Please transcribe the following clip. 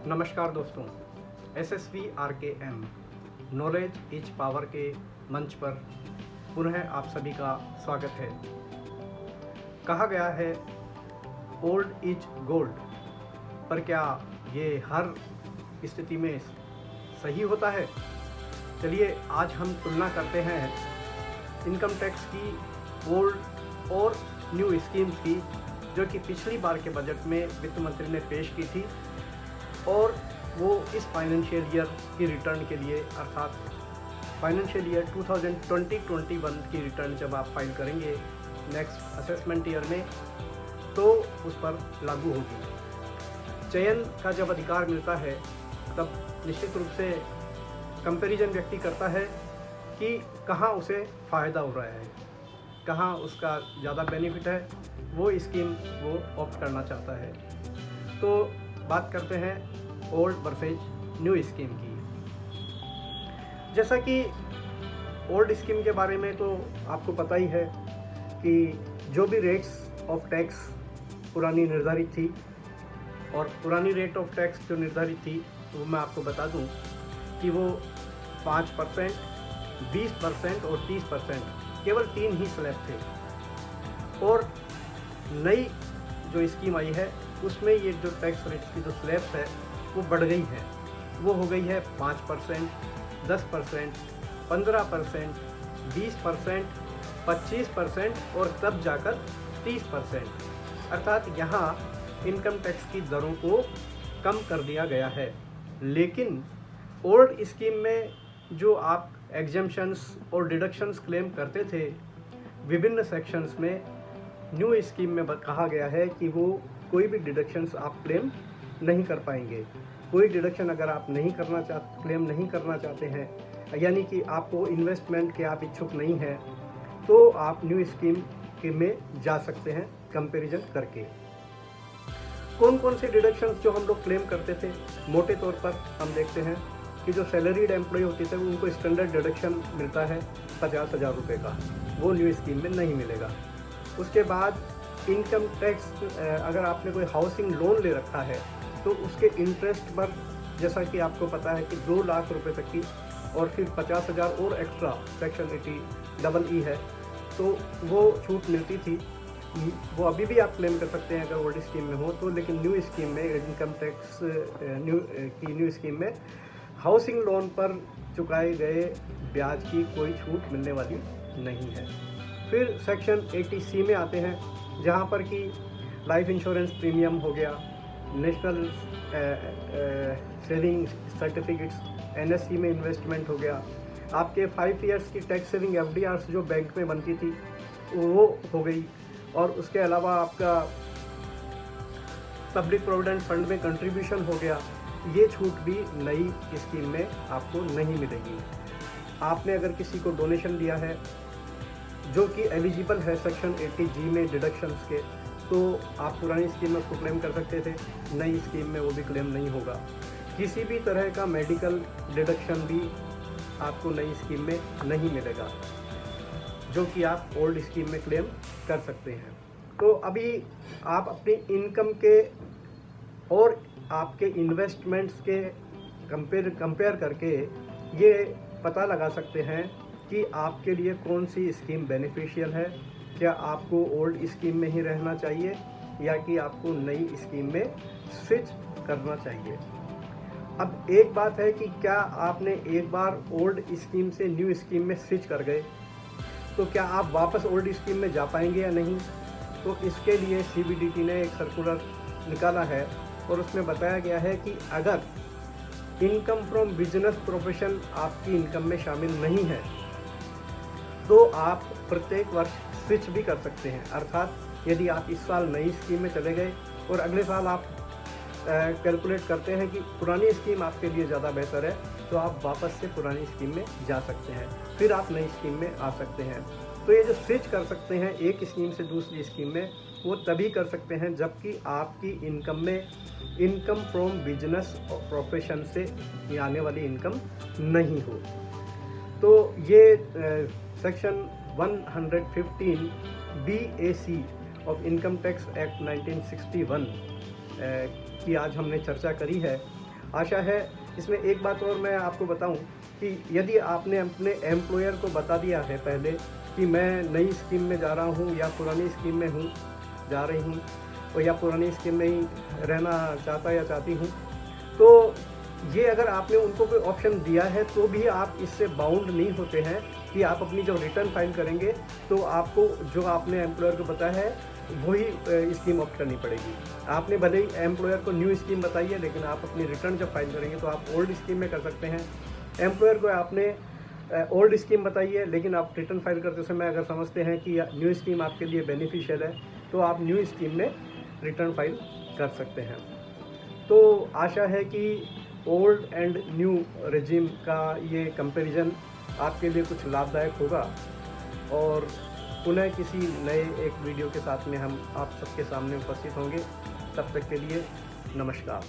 नमस्कार दोस्तों, SSV RKM knowledge is power के मंच पर पुनः आप सभी का स्वागत है। कहा गया है ओल्ड इज गोल्ड, पर क्या ये हर स्थिति में सही होता है? चलिए आज हम तुलना करते हैं इनकम टैक्स की ओल्ड और न्यू स्कीम्स की, जो कि पिछली बार के बजट में वित्त मंत्री ने पेश की थी और वो इस फाइनेंशियल ईयर की रिटर्न के लिए, अर्थात फाइनेंशियल ईयर 2020-21 की रिटर्न जब आप फाइल करेंगे नेक्स्ट असेसमेंट ईयर में, तो उस पर लागू होगी। चयन का जब अधिकार मिलता है तब निश्चित रूप से कंपैरिजन व्यक्ति करता है कि कहाँ उसे फ़ायदा हो रहा है, कहाँ उसका ज़्यादा बेनिफिट है, वो स्कीम वो ऑप्ट करना चाहता है। तो बात करते हैं ओल्ड वर्सेज न्यू स्कीम की। जैसा कि ओल्ड स्कीम के बारे में तो आपको पता ही है कि जो भी रेट्स ऑफ टैक्स पुरानी निर्धारित थी, और पुरानी रेट ऑफ टैक्स जो निर्धारित थी वो मैं आपको बता दूं कि वो 5%, 20% और 30%, केवल 3 ही स्लैब थे। और नई जो स्कीम आई है उसमें ये जो टैक्स रेट की जो स्लैब्स है वो बढ़ गई है। वो हो गई है 5%, 10%, 15%, 20%, 25% और तब जाकर 30%। अर्थात यहाँ इनकम टैक्स की दरों को कम कर दिया गया है। लेकिन ओल्ड स्कीम में जो आप एग्जम्पशंस और डिडक्शंस क्लेम करते थे विभिन्न सेक्शंस में, न्यू स्कीम में कहा गया है कि वो कोई भी डिडक्शंस आप क्लेम नहीं कर पाएंगे। कोई डिडक्शन अगर आप क्लेम नहीं करना चाहते हैं, यानी कि आपको इन्वेस्टमेंट के आप इच्छुक नहीं हैं, तो आप न्यू स्कीम के में जा सकते हैं कंपैरिजन करके। कौन कौन से डिडक्शंस जो हम लोग क्लेम करते थे, मोटे तौर पर हम देखते हैं कि जो सैलरीड एम्प्लॉय होते थे उनको स्टैंडर्ड डिडक्शन मिलता है 50,000 रुपये का, वो न्यू स्कीम में नहीं मिलेगा। उसके बाद इनकम टैक्स, अगर आपने कोई हाउसिंग लोन ले रखा है तो उसके इंटरेस्ट पर, जैसा कि आपको पता है कि 2 लाख रुपए तक की, और फिर 50,000 और एक्स्ट्रा सेक्शन 80EE है, तो वो छूट मिलती थी। वो अभी भी आप क्लेम कर सकते हैं अगर ओल्ड स्कीम में हो तो। लेकिन न्यू स्कीम में, इनकम टैक्स न्यू स्कीम में हाउसिंग लोन पर चुकाए गए ब्याज की कोई छूट मिलने वाली नहीं है। फिर सेक्शन 80C में आते हैं, जहाँ पर कि लाइफ इंश्योरेंस प्रीमियम हो गया, नेशनल सेविंग सर्टिफिकेट्स NSC में इन्वेस्टमेंट हो गया, आपके 5 इयर्स की टैक्स सेविंग FDRs जो बैंक में बनती थी वो हो गई, और उसके अलावा आपका पब्लिक प्रोविडेंट फंड में कंट्रीब्यूशन हो गया। ये छूट भी नई स्कीम में आपको नहीं मिलेगी। आपने अगर किसी को डोनेशन दिया है जो कि एलिजिबल है सेक्शन 80G में डिडक्शंस के, तो आप पुरानी स्कीम में उसको क्लेम कर सकते थे, नई स्कीम में वो भी क्लेम नहीं होगा। किसी भी तरह का मेडिकल डिडक्शन भी आपको नई स्कीम में नहीं मिलेगा, जो कि आप ओल्ड स्कीम में क्लेम कर सकते हैं। तो अभी आप अपनी इनकम के और आपके इन्वेस्टमेंट्स के कंपेयर करके ये पता लगा सकते हैं कि आपके लिए कौन सी स्कीम बेनिफिशियल है। क्या आपको ओल्ड स्कीम में ही रहना चाहिए या कि आपको नई स्कीम में स्विच करना चाहिए। अब एक बात है कि क्या आपने एक बार ओल्ड स्कीम से न्यू स्कीम में स्विच कर गए तो क्या आप वापस ओल्ड स्कीम में जा पाएंगे या नहीं। तो इसके लिए CBDT ने एक सर्कुलर निकाला है और उसमें बताया गया है कि अगर इनकम फ्रॉम बिजनेस प्रोफेशन आपकी इनकम में शामिल नहीं है तो आप प्रत्येक वर्ष स्विच भी कर सकते हैं। अर्थात यदि आप इस साल नई स्कीम में चले गए और अगले साल आप कैलकुलेट करते हैं कि पुरानी स्कीम आपके लिए ज़्यादा बेहतर है, तो आप वापस से पुरानी स्कीम में जा सकते हैं, फिर आप नई स्कीम में आ सकते हैं। तो ये जो स्विच कर सकते हैं एक स्कीम से दूसरी स्कीम में, वो तभी कर सकते हैं जबकि आपकी इनकम में इनकम फ्रॉम बिजनेस और प्रोफेशन से आने वाली इनकम नहीं हो। तो ये section 115 BAC of income tax act 1961 की आज हमने चर्चा करी है। आशा है इसमें एक बात और मैं आपको बताऊं कि यदि आपने अपने एम्प्लॉयर को बता दिया है पहले कि मैं नई स्कीम में जा रहा हूं या पुरानी स्कीम में जा रही हूं और या पुरानी स्कीम में ही रहना चाहता या चाहती हूं, तो ये अगर आपने उनको कोई ऑप्शन दिया है तो भी आप इससे बाउंड नहीं होते हैं कि आप अपनी जब रिटर्न फाइल करेंगे तो आपको जो आपने एम्प्लॉयर को बताया है वही स्कीम ऑप्ट करनी पड़ेगी। आपने भले ही एम्प्लॉयर को न्यू स्कीम बताई है, लेकिन आप अपनी रिटर्न जब फाइल करेंगे तो आप ओल्ड स्कीम में कर सकते हैं। एम्प्लॉयर को आपने ओल्ड स्कीम बताई है, लेकिन आप रिटर्न फाइल करते समय अगर समझते हैं कि न्यू स्कीम आपके लिए बेनिफिशियल है तो आप न्यू स्कीम में रिटर्न फाइल कर सकते हैं। तो आशा है कि ओल्ड एंड न्यू रेजिम का ये कंपैरिजन आपके लिए कुछ लाभदायक होगा और पुनः किसी नए एक वीडियो के साथ में हम आप सबके सामने उपस्थित होंगे। तब तक के लिए नमस्कार।